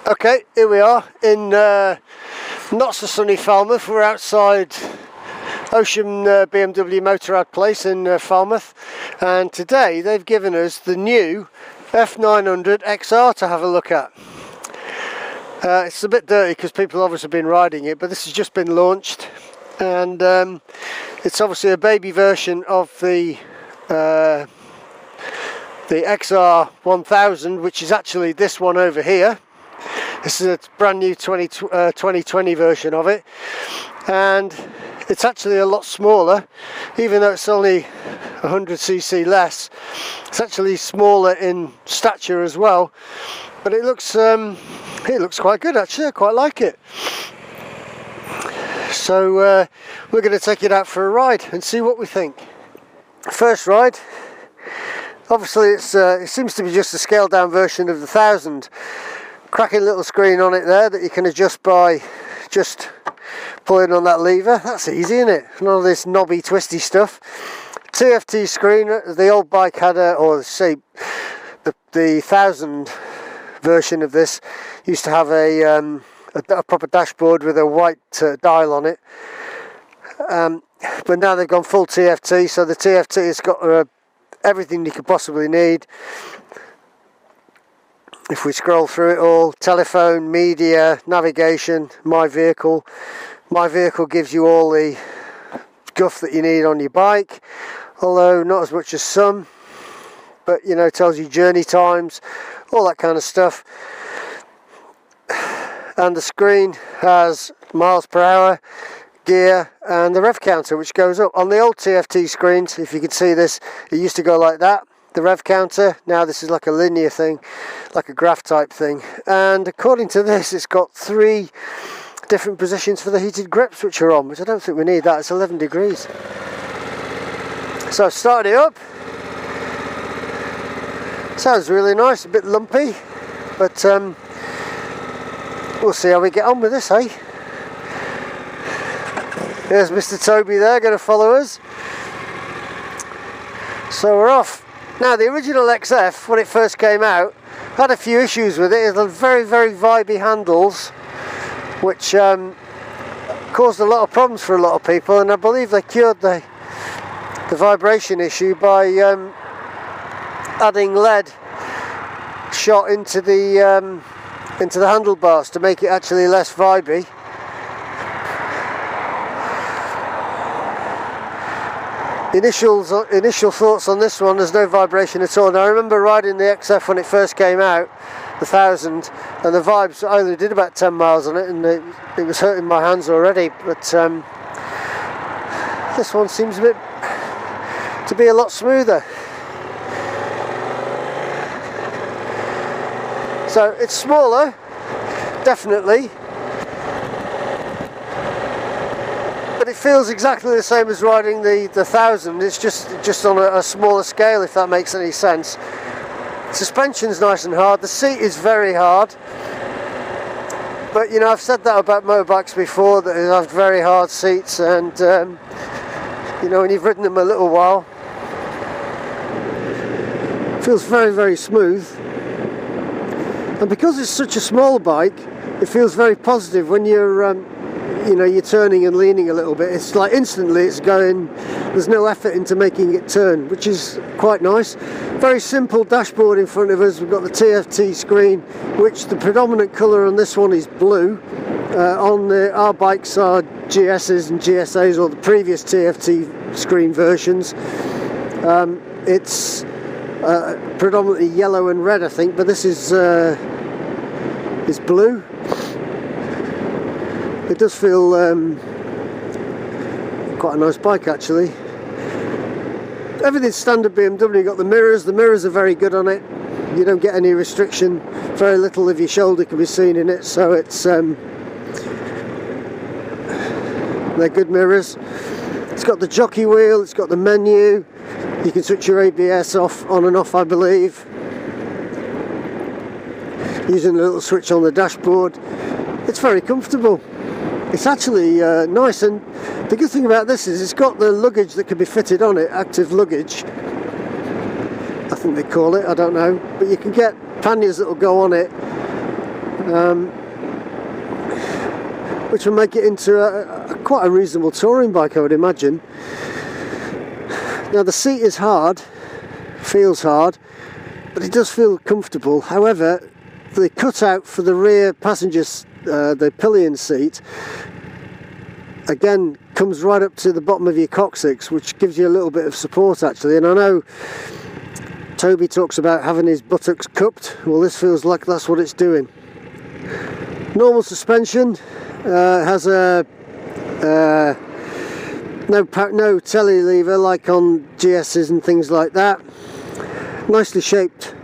Okay, here we are in not so sunny Falmouth. We're outside Ocean BMW Motorrad place in Falmouth, and today they've given us the new F900 XR to have a look at. It's a bit dirty because people obviously have been riding it, but this has just been launched, and it's obviously a baby version of the XR 1000, which is actually this one over here. This is a brand new 2020 version of it, and it's actually a lot smaller. Even though it's only 100cc less, it's actually smaller in stature as well, but it looks quite good actually. I quite like it. So we're going to take it out for a ride and see what we think. First ride, obviously it seems to be just a scaled down version of the 1000. Cracking little screen on it there that you can adjust by just pulling on that lever. That's easy, isn't it? None of this knobby twisty stuff. TFT screen. The old bike had or say the 1000 version of this used to have a proper dashboard with a white dial on it, but now they've gone full TFT, so the TFT has got everything you could possibly need. If we scroll through it all, telephone, media, navigation, my vehicle. My vehicle gives you all the guff that you need on your bike, although not as much as some, but you know, tells you journey times, all that kind of stuff. And the screen has miles per hour, gear, and the rev counter, which goes up. On the old TFT screens, if you could see this, it used to go like that, the rev counter. Now this is like a linear thing, like a graph type thing, and according to this it's got 3 different positions for the heated grips which are on, which I don't think we need that. It's 11 degrees. So I've started it up. Sounds really nice, a bit lumpy, but we'll see how we get on with this, eh? There's Mr. Toby there, going to follow us. So we're off. Now the original XF, when it first came out, had a few issues with it. It had very, very vibey handles, which caused a lot of problems for a lot of people, and I believe they cured the vibration issue by adding lead shot into the handlebars to make it actually less vibey. Initial thoughts on this one, there's no vibration at all. Now I remember riding the XF when it first came out, the 1000, and the vibes, I only did about 10 miles on it, and it was hurting my hands already, but this one seems to be a lot smoother. So it's smaller, definitely, but it feels exactly the same as riding the 1000. It's just on a smaller scale, if that makes any sense. Suspension's nice and hard. The seat is very hard, but you know, I've said that about motorbikes before, that they have very hard seats, and you know, when you've ridden them a little while, it feels very, very smooth. And because it's such a small bike, it feels very positive when you're you know, you're turning and leaning a little bit. It's like instantly it's going, there's no effort into making it turn, which is quite nice. Very simple dashboard in front of us. We've got the TFT screen, which the predominant colour on this one is blue. On our bikes are GSs and GSAs, or the previous TFT screen versions. It's predominantly yellow and red, I think, but this is blue. It does feel quite a nice bike actually. Everything's standard BMW. You've got the mirrors are very good on it. You don't get any restriction, very little of your shoulder can be seen in it, so it's they're good mirrors. It's got the jockey wheel, it's got the menu, you can switch your ABS off, on and off I believe, using a little switch on the dashboard. It's very comfortable. It's actually nice, and the good thing about this is it's got the luggage that can be fitted on it, active luggage, I think they call it, I don't know, but you can get panniers that will go on it which will make it into quite a reasonable touring bike, I would imagine. Now the seat is hard, feels hard, but it does feel comfortable. However, the cutout for the rear passengers, the pillion seat, again comes right up to the bottom of your coccyx, which gives you a little bit of support actually. And I know Toby talks about having his buttocks cupped. Well, this feels like that's what it's doing. Normal suspension, has a no telly lever like on GS's and things like that. Nicely shaped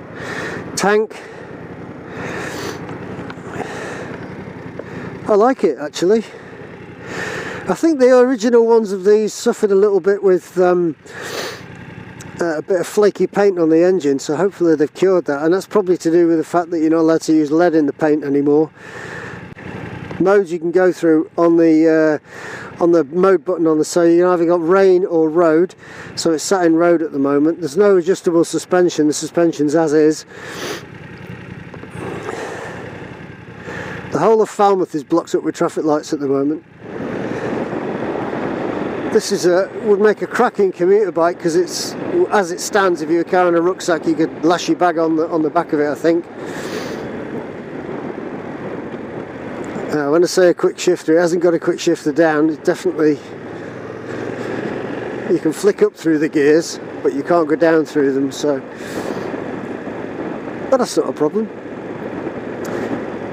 tank. I like it actually. I think the original ones of these suffered a little bit with a bit of flaky paint on the engine, so hopefully they've cured that, and that's probably to do with the fact that you're not allowed to use lead in the paint anymore. Modes you can go through on the mode button on the, so you either got rain or road, so it's sat in road at the moment. There's no adjustable suspension, the suspension's as is. The whole of Falmouth is blocked up with traffic lights at the moment. This is would make a cracking commuter bike, because it's, as it stands, if you were carrying a rucksack you could lash your bag on the back of it, I think. When I say a quick shifter, it hasn't got a quick shifter down. It definitely, you can flick up through the gears, but you can't go down through them, so, but that's not a problem.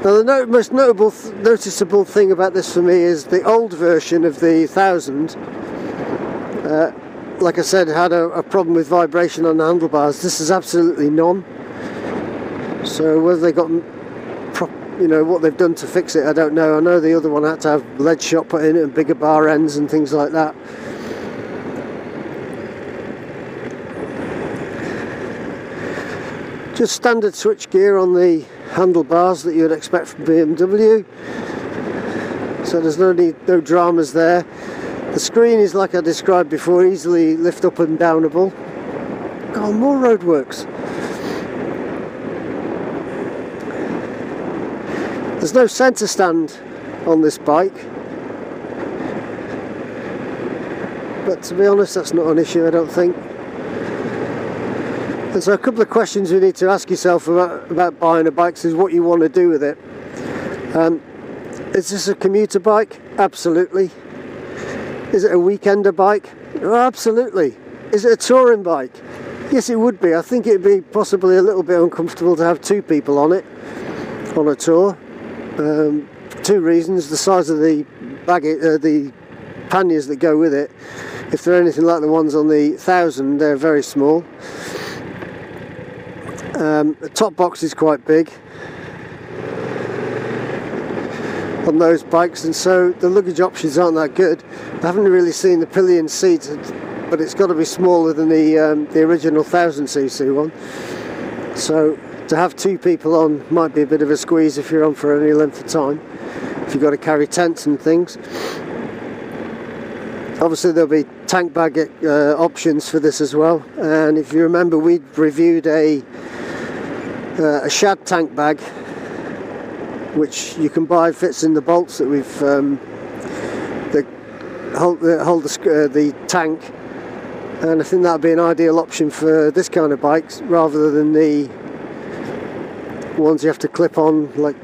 Now the most noticeable thing about this for me is the old version of the 1000, like I said, had a problem with vibration on the handlebars. This is absolutely none. So whether they got, what they've done to fix it, I don't know. I know the other one had to have lead shot put in it and bigger bar ends and things like that. Just standard switch gear on the handlebars that you would expect from BMW. So there's no dramas there. The screen is, like I described before, easily lift up and downable. Oh, more roadworks. There's no centre stand on this bike, but to be honest that's not an issue, I don't think. And so a couple of questions you need to ask yourself about buying a bike is what you want to do with it. Is this a commuter bike? Absolutely. Is it a weekender bike? Oh, absolutely. Is it a touring bike? Yes, it would be. I think it'd be possibly a little bit uncomfortable to have two people on it on a tour. Two reasons: the size of the the panniers that go with it. If they're anything like the ones on the 1000, they're very small. The top box is quite big on those bikes, and so the luggage options aren't that good. I haven't really seen the pillion seat, but it's got to be smaller than the original 1000cc one. So to have two people on might be a bit of a squeeze if you're on for any length of time, if you've got to carry tents and things. Obviously there'll be tank bag options for this as well, and if you remember we reviewed a shad tank bag which you can buy, fits in the bolts that we've that hold the tank, and I think that would be an ideal option for this kind of bikes rather than the ones you have to clip on like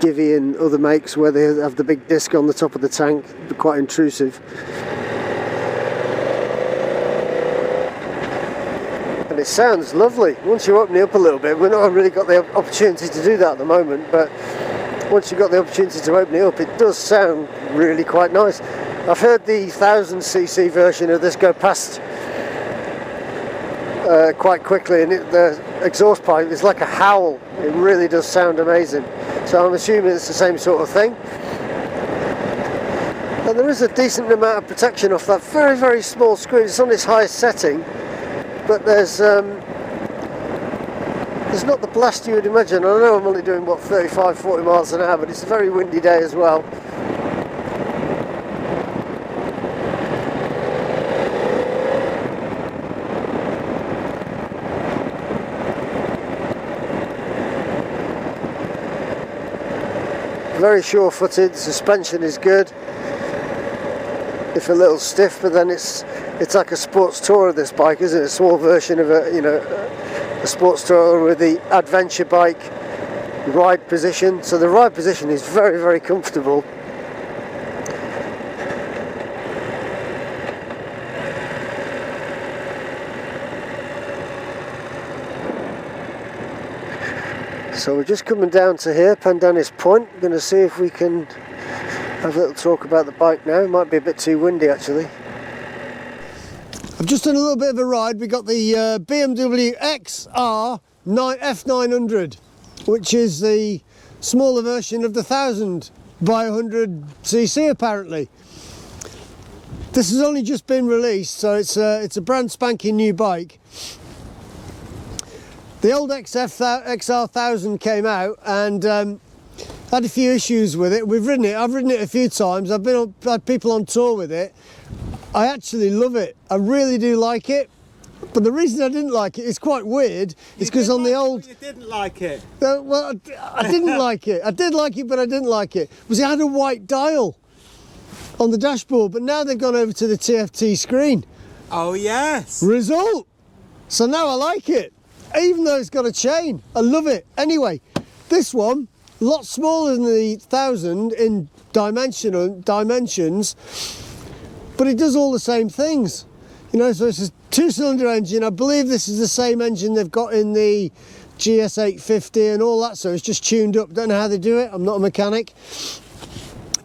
Givy and other makes where they have the big disc on the top of the tank. They're quite intrusive. And it sounds lovely once you open it up a little bit. We've not really got the opportunity to do that at the moment, but once you've got the opportunity to open it up, it does sound really quite nice. I've heard the 1000cc version of this go past quite quickly, and the exhaust pipe is like a howl. It really does sound amazing. So I'm assuming it's the same sort of thing. And there is a decent amount of protection off that very, very small screen. It's on its highest setting, but there's not the blast you would imagine. I know I'm only doing, what, 35-40 miles an hour, but it's a very windy day as well. very sure-footed, suspension is good, if a little stiff, but then it's like a sports tourer, this bike, isn't it? A small version of a, you know, a sports tourer with the adventure bike ride position. So the ride position is very, very comfortable. So we're just coming down to here, Pendennis Point. We're going to see if we can have a little talk about the bike now. It might be a bit too windy actually. I've just done a little bit of a ride. We got the BMW XR F900, which is the smaller version of the 1000 by 100cc apparently. This has only just been released, so it's a brand spanking new bike. The old XR 1000 came out and had a few issues with it. We've ridden it. I've ridden it a few times. I've had people on tour with it. I actually love it. I really do like it. But the reason I didn't like it is quite weird. It's because on the old... You didn't like it? Well, I didn't like it. I did like it, but I didn't like it. It had a white dial on the dashboard, but now they've gone over to the TFT screen. Oh, yes. Result. So now I like it. Even though it's got a chain, I love it. Anyway, this one, a lot smaller than the 1000 in dimensions, but it does all the same things. You know, so it's a 2-cylinder engine. I believe this is the same engine they've got in the GS850 and all that, so it's just tuned up. Don't know how they do it, I'm not a mechanic.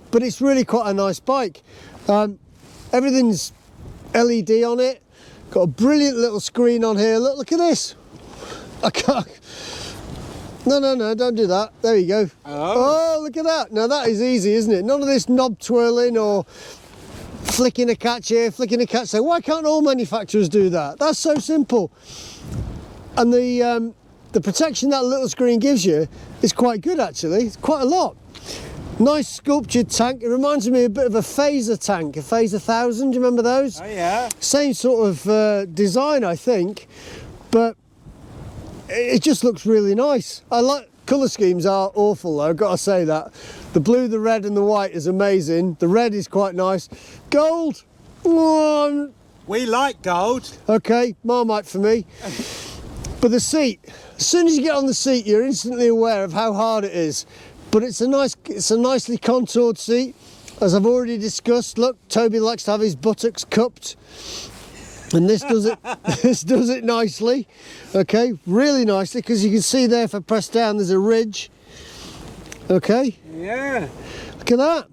But it's really quite a nice bike. Everything's LED on it. Got a brilliant little screen on here. Look at this. I can't. No, don't do that. There you go. Oh, look at that. Now that is easy, isn't it? None of this knob twirling or flicking a catch here, flicking a catch there. Why can't all manufacturers do that? That's so simple. And the protection that little screen gives you is quite good actually. It's quite a lot. Nice sculptured tank. It reminds me a bit of a phaser tank, a phaser 1000. Do you remember those? Oh yeah. Same sort of design, I think, but it just looks really nice. I like colour schemes are awful though, I've got to say that. The blue, the red and the white is amazing. The red is quite nice. Gold. We like gold. Okay, Marmite for me. But the seat, as soon as you get on the seat, you're instantly aware of how hard it is. But it's a nicely contoured seat, as I've already discussed. Look, Toby likes to have his buttocks cupped, and this does it. This does it nicely. Okay, really nicely, because you can see there if I press down, there's a ridge. Okay. Yeah. Look at that.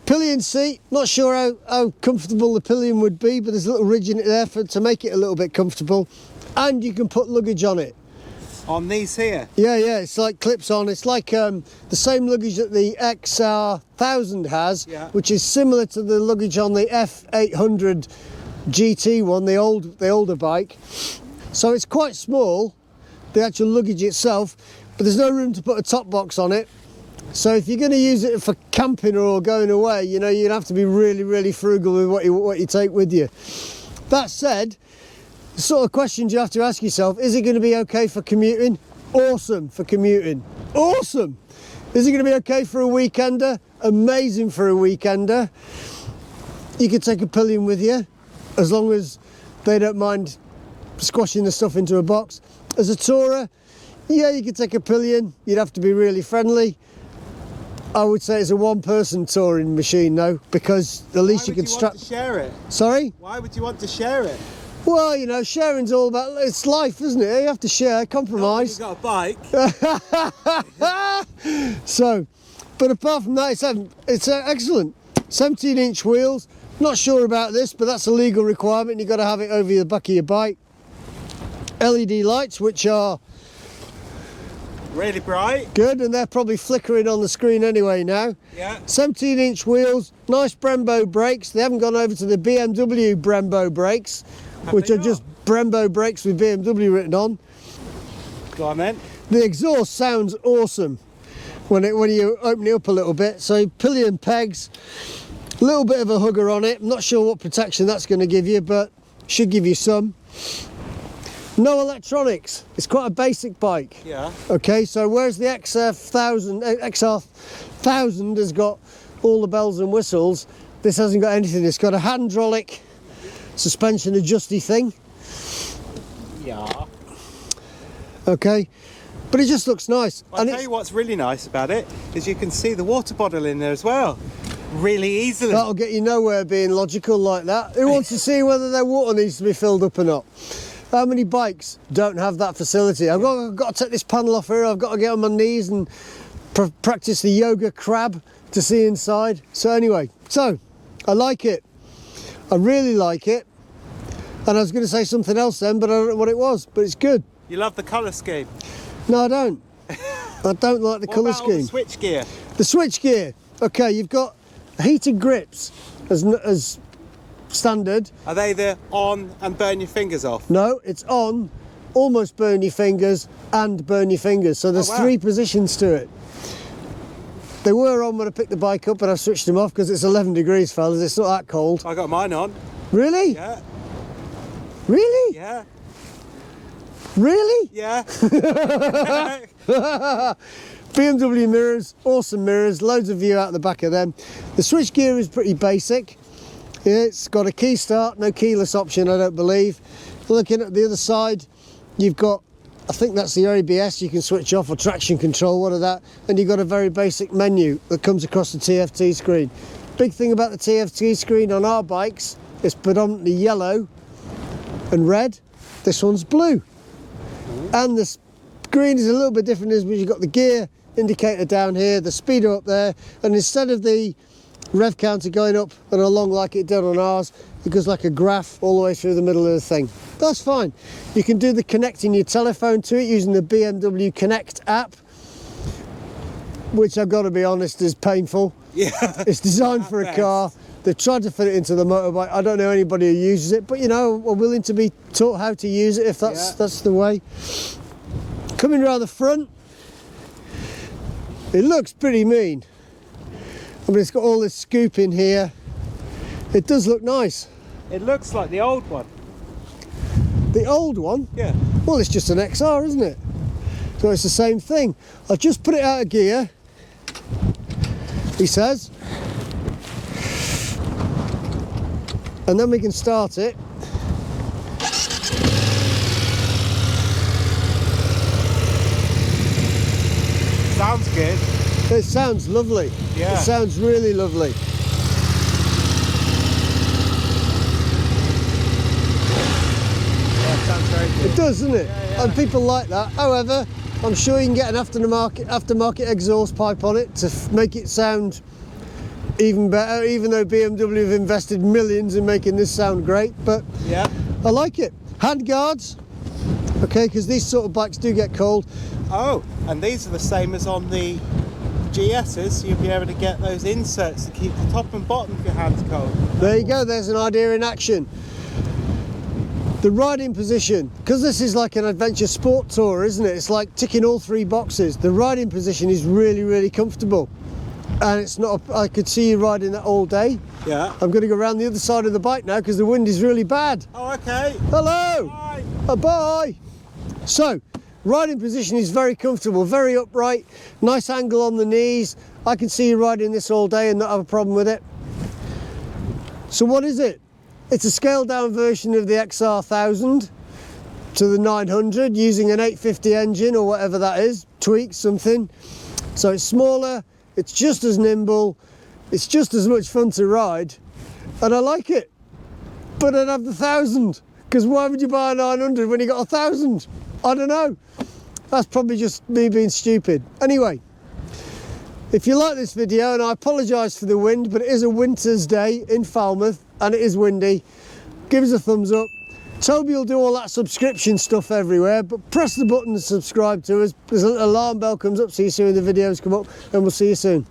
Pillion seat. Not sure how comfortable the pillion would be, but there's a little ridge in it there to make it a little bit comfortable, and you can put luggage on it. On these here? Yeah, it's like clips on. It's like the same luggage that the XR 1000 has, yeah, which is similar to the luggage on the F800 GT one, the older bike. So it's quite small, the actual luggage itself, but there's no room to put a top box on it. So if you're going to use it for camping or going away, you know, you'd have to be really, really frugal with what you take with you. That said, the sort of questions you have to ask yourself: is it going to be okay for commuting? Awesome for commuting. Awesome. Is it going to be okay for a weekender? Amazing for a weekender. You could take a pillion with you, as long as they don't mind squashing the stuff into a box. As a tourer, yeah, you could take a pillion. You'd have to be really friendly. I would say it's a one-person touring machine though, because at least you can strap. Why would you want to share it? Sorry? Why would you want to share it? Well, you know, sharing's all about, it's life, isn't it? You have to share, compromise. You've got a bike. So, but apart from that, it's excellent. 17-inch wheels. Not sure about this, but that's a legal requirement. You've got to have it over the back of your bike. LED lights, which are really bright. Good, and they're probably flickering on the screen anyway now. Yeah. 17-inch wheels, nice Brembo brakes. They haven't gone over to the BMW Brembo brakes, which are just Brembo brakes with BMW written on. Go on then. The exhaust sounds awesome when you open it up a little bit. So pillion pegs, a little bit of a hugger on it. I'm not sure what protection that's going to give you, but should give you some. No electronics. It's quite a basic bike. Yeah. Okay, so whereas the XR 1000 has got all the bells and whistles, this hasn't got anything. It's got a hydraulic suspension adjusty thing. Yeah. Okay, but it just looks nice. I'll tell you what's really nice about it is you can see the water bottle in there as well, really easily. That'll get you nowhere being logical like that. Who wants to see whether their water needs to be filled up or not? How many bikes don't have that facility? I've got to take this panel off here. I've got to get on my knees and practice the yoga crab to see inside. So anyway, so I like it. I really like it. And I was going to say something else then, but I don't know what it was. But it's good. You love the colour scheme? No, I don't. I don't like the colour scheme. The switch gear? The switch gear. Okay, you've got heated grips as standard. Are they the on and burn your fingers off? No, it's on, almost burn your fingers, and burn your fingers. So there's 3 positions to it. They were on when I picked the bike up, but I've switched them off because it's 11 degrees, fellas. It's not that cold. I got mine on. Really? Yeah. Really? Yeah. Really? Yeah. BMW mirrors, awesome mirrors, loads of view out the back of them. The switch gear is pretty basic. Yeah, it's got a key start, no keyless option, I don't believe. Looking at the other side, you've got, I think that's the ABS you can switch off, or traction control, one of that. And you've got a very basic menu that comes across the TFT screen. Big thing about the TFT screen on our bikes, it's predominantly yellow and red. This one's blue. And the screen is a little bit different, is you've got the gear indicator down here, the speedo up there, and instead of the rev counter going up and along like it did on ours, it goes like a graph all the way through the middle of the thing. That's fine. You can do the connecting your telephone to it using the BMW Connect app, which I've got to be honest is painful. Yeah. It's designed for a car. They've tried to fit it into the motorbike. I don't know anybody who uses it, but you know, we're willing to be taught how to use it if that's the way. Coming around the front, it looks pretty mean. I mean, it's got all this scoop in here. It does look nice. It looks like the old one. The old one? Yeah. Well, it's just an XR, isn't it? So it's the same thing. I've just put it out of gear, he says. And then we can start it. Sounds good. It sounds lovely. Yeah. It sounds really lovely. Yeah, it sounds very good. It does, doesn't it? Yeah. And people like that. However, I'm sure you can get an aftermarket exhaust pipe on it to make it sound even better, even though BMW have invested millions in making this sound great. But Yeah. I like it. Hand guards, okay, because these sort of bikes do get cold. Oh, and these are the same as on the GS's, so you'll be able to get those inserts to keep the top and bottom of your hands cold. There you go, there's an idea in action. The riding position, because this is like an adventure sport tour, isn't it? It's like ticking all 3 boxes. The riding position is really, really comfortable. And it's not, I could see you riding that all day. Yeah. I'm going to go around the other side of the bike now because the wind is really bad. Oh, okay. Hello. Bye. Bye. So, riding position is very comfortable, very upright, nice angle on the knees. I can see you riding this all day and not have a problem with it. So what is it? It's a scaled down version of the XR 1000 to the 900 using an 850 engine or whatever that is, tweak something. So it's smaller, it's just as nimble, it's just as much fun to ride, and I like it. But I'd have the 1000, because why would you buy a 900 when you got a 1000? I don't know. That's probably just me being stupid. Anyway, if you like this video, and I apologise for the wind, but it is a winter's day in Falmouth and it is windy, give us a thumbs up. Toby will do all that subscription stuff everywhere, but press the button to subscribe to us. There's an alarm bell comes up so you see when the videos come up, and we'll see you soon.